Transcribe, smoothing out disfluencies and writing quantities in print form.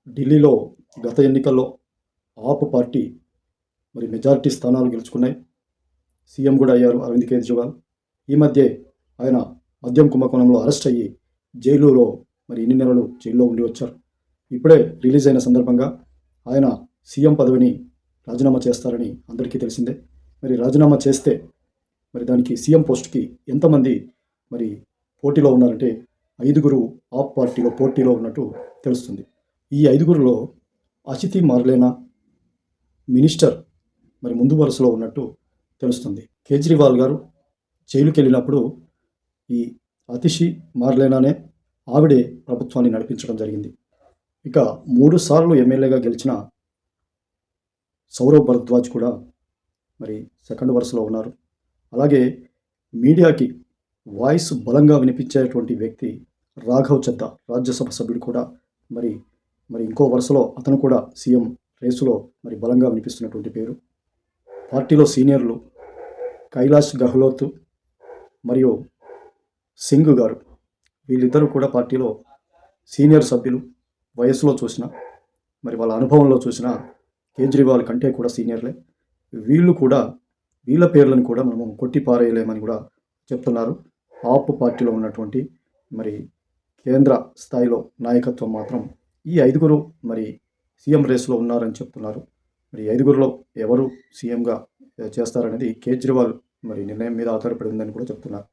ఢిల్లీలో గత ఎన్నికల్లో ఆప్ పార్టీ మెజారిటీ స్థానాలు గెలుచుకున్నాయి. సీఎం కూడా అయ్యారు అరవింద్ కేజ్రీవాల్. ఈ మధ్యే ఆయన మద్యం కుంభకోణంలో అరెస్ట్ అయ్యి జైలులో ఇన్ని నెలలు జైల్లో ఉండి వచ్చారు. ఇప్పుడే రిలీజ్ అయిన సందర్భంగా ఆయన సీఎం పదవిని రాజీనామా చేస్తారని అందరికీ తెలిసిందే. రాజీనామా చేస్తే దానికి సీఎం పోస్ట్కి ఎంతమంది పోటీలో ఉన్నారంటే 5గురు ఆప్ పార్టీలో పోటీలో ఉన్నట్టు తెలుస్తుంది. ఈ 5గురిలో అషితి మార్లేనా మినిస్టర్ ముందు వరుసలో ఉన్నట్టు తెలుస్తుంది. కేజ్రీవాల్ గారు జైలుకి వెళ్ళినప్పుడు ఈ అతిషి మార్లేనానే ఆవిడే ప్రభుత్వాన్ని నడిపించడం జరిగింది. ఇక 3 సార్లు ఎమ్మెల్యేగా గెలిచిన సౌరవ్ భరద్వాజ్ కూడా సెకండ్ వరుసలో ఉన్నారు. అలాగే మీడియాకి వాయిస్ బలంగా వినిపించేటువంటి వ్యక్తి రాఘవ్ చద్దా రాజ్యసభ సభ్యుడు కూడా ఇంకో వరుసలో అతను కూడా సీఎం రేసులో బలంగా వినిపిస్తున్నటువంటి పేరు. పార్టీలో సీనియర్లు కైలాష్ గెహ్లోత్ మరియు సింగ్ గారు, వీళ్ళిద్దరూ కూడా పార్టీలో సీనియర్ సభ్యులు. వయసులో చూసినా వాళ్ళ అనుభవంలో చూసినా కేజ్రీవాల్ కంటే కూడా సీనియర్లే. వీళ్ళ పేర్లను కూడా మనము కొట్టి పారేయలేమని కూడా చెప్తున్నారు. ఆప్ పార్టీలో ఉన్నటువంటి కేంద్ర స్థాయిలో నాయకత్వం మాత్రం ఈ 5గురు సీఎం రేసులో ఉన్నారని చెప్తున్నారు. 5గురిలో ఎవరు సీఎంగా చేస్తారనేది కేజ్రీవాల్ నిర్ణయం మీద ఆధారపడి ఉందని కూడా చెప్తున్నారు.